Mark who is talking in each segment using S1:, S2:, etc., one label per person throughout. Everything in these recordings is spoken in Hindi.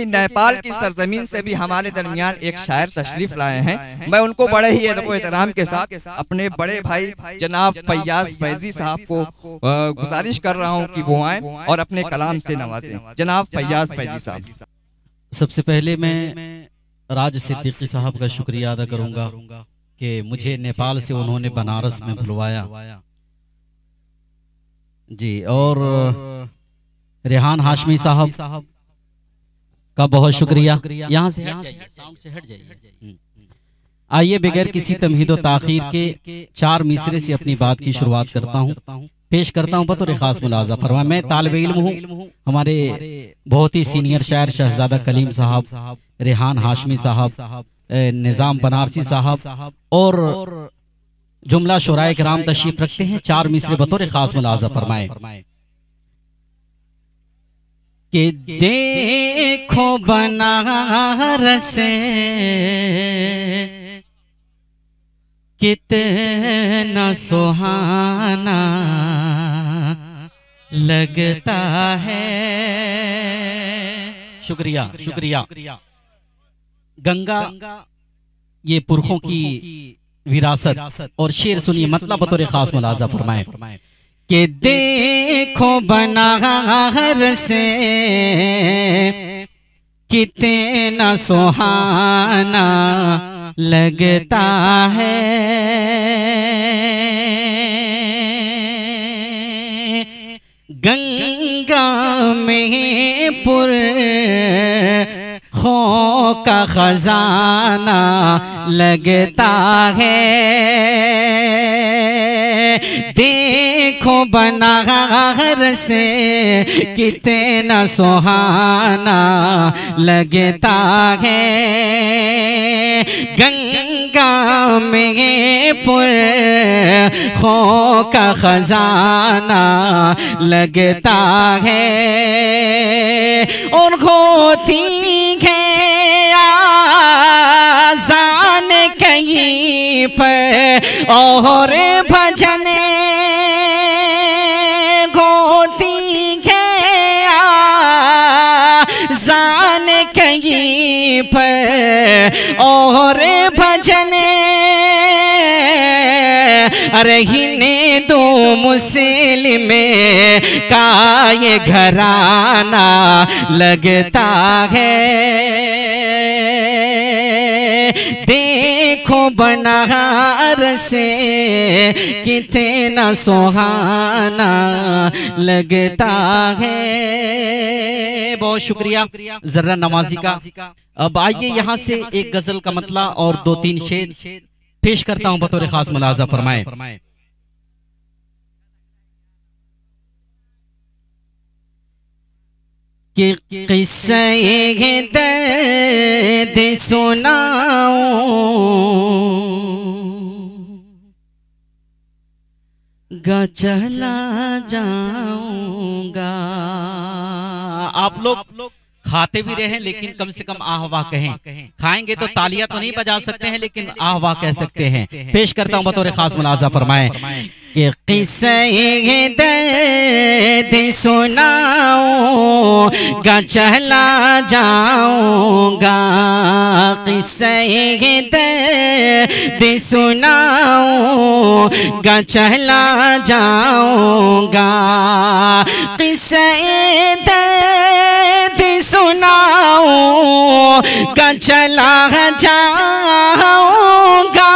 S1: नेपाल की सरजमीन से भी हमारे दरमियान एक शायर तशरीफ लाए हैं। मैं उनको बड़े ही अदब एहतराम के साथ अपने बड़े भाई जनाब फैयाज फैजी साहब को गुजारिश कर रहा हूं कि वो आए और अपने कलाम से नवाजें। जनाब फैयाज फैजी साहब।
S2: सबसे पहले मैं राज सिद्दीकी साहब का शुक्रिया अदा करूंगा कि मुझे नेपाल से उन्होंने बनारस में बुलवाया जी, और रेहान हाशमी साहब का बहुत शुक्रिया। यहाँ से हट जाइए, साउंड से हट जाइए। आइए बगैर किसी तमहीद व ताखीर के 4 मिसरे से अपनी बात की शुरुआत करता हूँ, पेश करता हूँ बतौर खास मुलाजा फरमा। मैं तालिब इल्म हूँ, हमारे बहुत ही सीनियर शायर शहजादा कलीम साहब, रेहान हाशमी साहब, निज़ाम बनारसी साहब और जुमला शुराए किराम तशरीफ रखते हैं। 4 मिसरे बतौर खास मुलाजा फरमाए कि देखो बनारस कितना सुहाना लगता है। शुक्रिया शुक्रिया। गंगा ये पुरखों की विरासत, और शेर सुनिए मतलब बतौर खास मुलाजा फरमाए कि देखो बनारस कितना सुहाना लगता है। गंगा में पुर खो का खजाना लगता है। देखो बनारस कितना सुहाना लगता है। गंगा में पुर खो का खजाना लगता है। और होती है आज़ान कहीं पर और भजन होती है आज़ान कहीं पर और भजन रहीने दो मुस्लिम का ये घराना लगता है। देखो बनारस कितना सुहाना लगता है। बहुत शुक्रिया जर्रा नवाजी का। अब आइए यहाँ से एक गजल का मतला और 2-3 शेर पेश करता हूं बतौर खास मुलाजा फरमाए कि किस्से दर्द सुनाऊं गा चला जाऊंगा। आप लोग खाते भी रहे लेकिन कम से कम आह वाह कहें। खाएंगे तो तालियां तो नहीं बजा सकते हैं लेकिन आह वाह कह सकते हैं। पेश करता हूं बतौर खास मुलाजा फरमाए कि किस्से दर्द सुनाऊं गा चला जाऊंगा। किस्से दर्द सुनाऊं गा चला जाऊंगा। किस्से दर्द सुनाऊं गा चला जाऊंगा।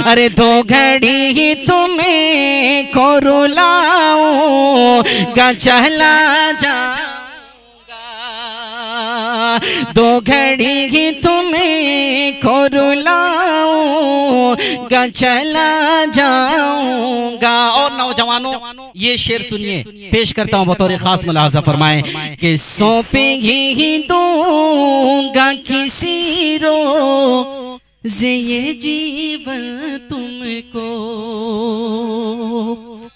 S2: अरे 2 घड़ी ही तुम्हें को रुलाऊं गा चला जाऊंगा। 2 घड़ी ही तुम्हें को रुलाऊं गा चला जाऊंगा। और नौजवानों ये शेर सुनिए, पेश करता हूं बतौर खास मुलाजा फरमाए कि सौंपेगी दूंगा किसी रो ये जीवन तुमको।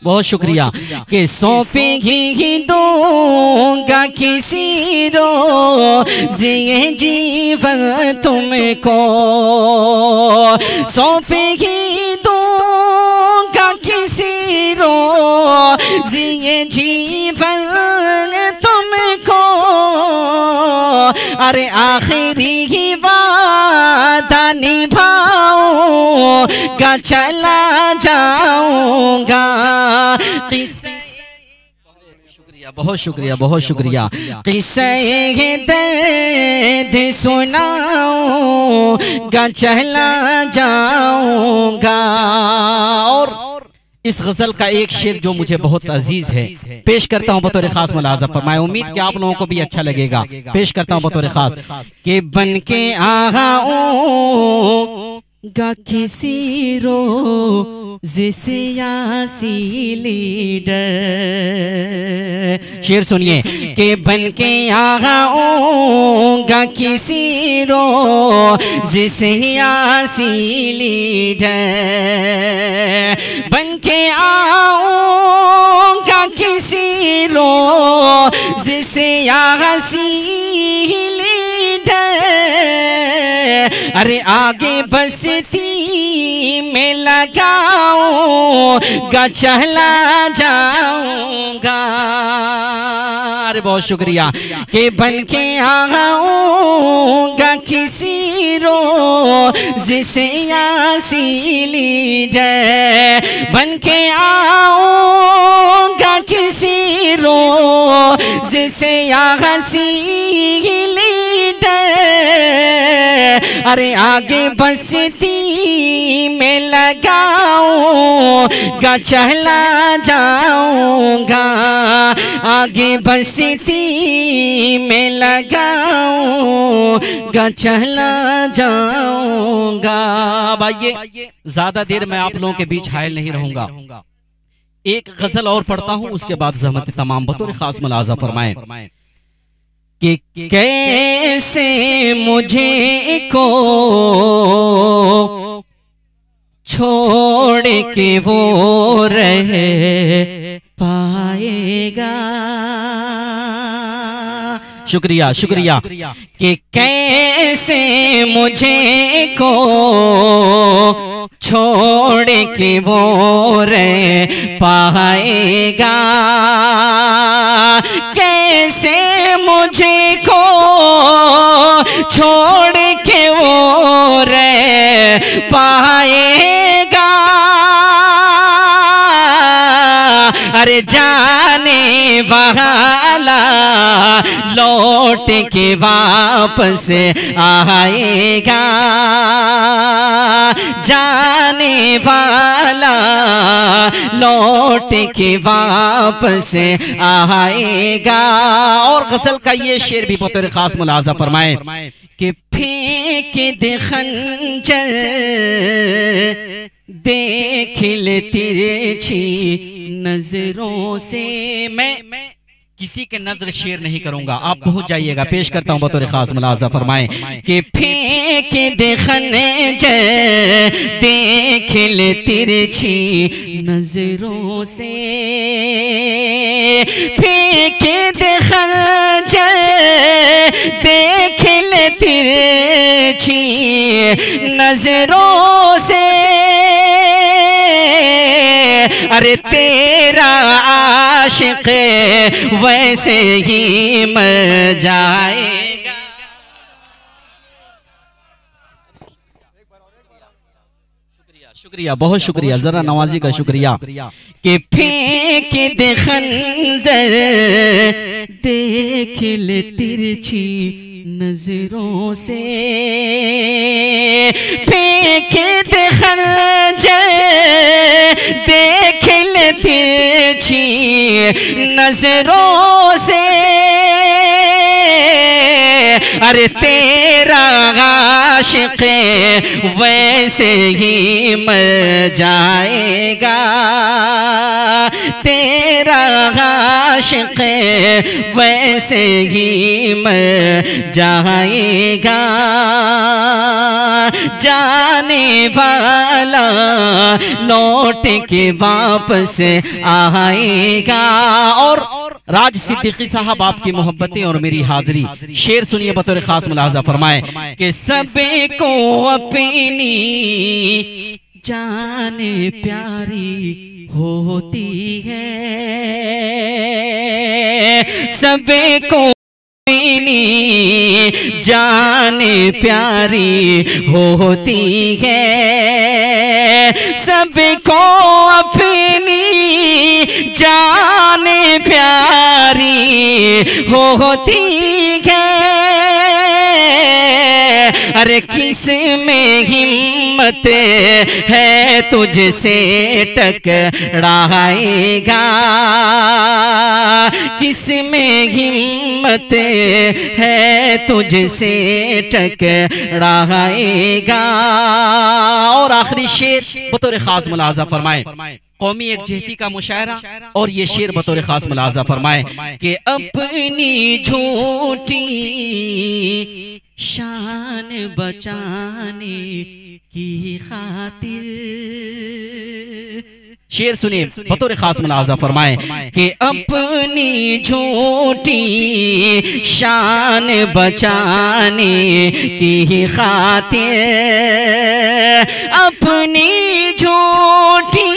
S2: बहुत शुक्रिया कि सौंपेगी दूंगा किसी रोज ये जीवन तुमको। सौंपेगी दूंगा किसी रोज ये जीवन तुमको। अरे आखिरी ही वादा निभाऊंगा, चला जाऊंगा। बहुत शुक्रिया, बहुत शुक्रिया। किस्से दर्द सुनाऊंगा, चला जाऊंगा। और इस गजल का एक शेर जो मुझे बहुत अजीज है, पेश करता हूं बतौर खास मुलाजा फरमाए। उम्मीद कि आप लोगों को भी अच्छा लगेगा। पेश करता हूं बतौर खास कि बन के आऊंगा किसी रोज़ से यासी लीडर। शेर सुनिए कि बन के आऊंगा किसी रोज़ से यासी लीडर, बन के आऊंगा किसी रोज़ से यासी लीडर। अरे आगे बस्ती में लगाऊंगा, चला जाऊंगा। अरे बहुत शुक्रिया कि बन के आऊंगा किसी रोज़ से यासी लीडर, बन के आऊंगा किसी रोज़ से यासी लीडर। अरे आगे बस्ती में लगाऊंगा, चला जाऊंगा। आगे बस्ती में लगाऊंगा, चला जाऊंगा। भाइये ज्यादा देर मैं आप लोगों के बीच हायल नहीं रहूंगा। एक गजल और पढ़ता हूं, उसके बाद ज़हमत तमाम बतौर खास मुलाजा फरमाए कि कैसे मुझे को छोड़ के वो रह पाएगा। शुक्रिया, शुक्रिया कि कैसे मुझे को छोड़ के वो रह पाएगा। कैसे मुझे को छोड़ के वो रह पाएगा। अरे जाने वाला लौट के वापस आएगा। जाने वाला लौट के वापस आएगा। और गजल का ये शेर भी बतौर खास मुलाजा फरमाए कि फेंक दे खंजर देख ले तिरछी नजरों से। मैं किसी के नजर शेर नहीं करूंगा, आप पहुंच जाइएगा। पेश करता हूं बतौर खास मुलाजा फरमाए कि फेंक दे खंजर देख ले तिरछी नजरों से। फेंक दे खंजर देख ले तिरछी नजरों से। अरे तेरा आशिक वैसे ही मर जाएगा। शुक्रिया, शुक्रिया, बहुत शुक्रिया। जरा नवाजी का शुक्रिया कि फेंक दे खंजर देख ले तिरछी नजरों से। फेंक दे खंजर देख ले तिरछी नजरों से। अरे तेरा आशिक वैसे ही मर जाएगा। तेरा आशिक वैसे ही मर जाएगा। जाने वाला लौट के वापस आएगा। और राज सिद्दीकी साहब आपकी मोहब्बतें और मेरी हाजिरी। शेर सुनिए बतौर खास मुलाजा फरमाए कि सबको अपनी जान प्यारी होती है। सबको अपनी जाने प्यारी होती है, सबको अपनी जाने प्यारी होती है। अरे किस में हिम्मत है तुझसे टकराएगा, किस में हिम्मत है तुझसे टकराएगा। और आखिरी शेर बतौर खास मुलाजा फरमाए, कौमी एकजहती का मुशायरा और ये शेर बतौर खास मुलाजा फरमाए कि अपनी झूठी शान बचाने की खातिर, शेर सुनिए बतौर खास मुलाजा फरमाए कि अपनी झूठी शान बचाने की खातिर, अपनी झूठी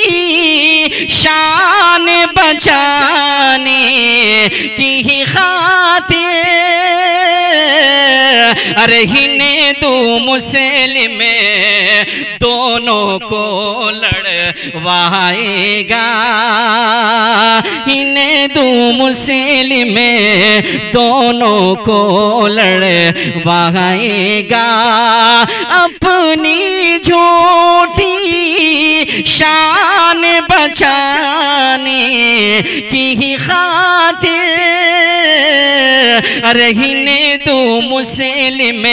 S2: शान बचाने की खातिर, अरे हिंदू मुस्लिम दोनों को लड़वाएगा, हिंदू मुस्लिम दोनों को लड़वाएगा। अपनी झूठी शान बचाने की खातिर, अरे हिंदू मुस्लिम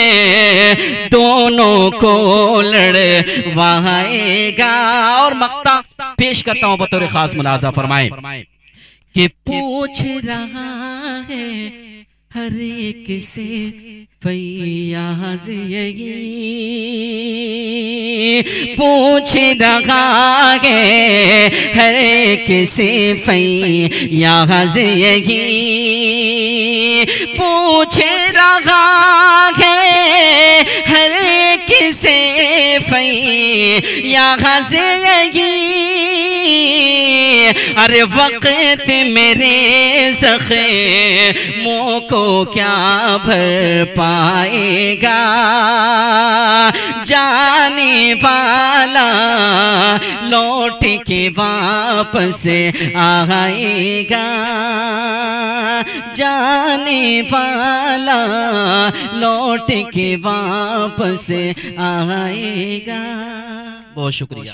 S2: दोनों को लड़वाएगा। और मक्ता पेश करता हूं बतौर खास मुलाजा फरमाए कि पूछ रहा है हर एक से फैयाज यही, पूछ रहा है हर एक से फैयाज यही, पूछ रहा है हर एक से फैयाज यही। अरे वक्त मेरे ज़ख्मों को क्या भर पाएगा, जाने वाला लौट के वापस आएगा, जाने वाला लौट के वापस आएगा। बहुत शुक्रिया।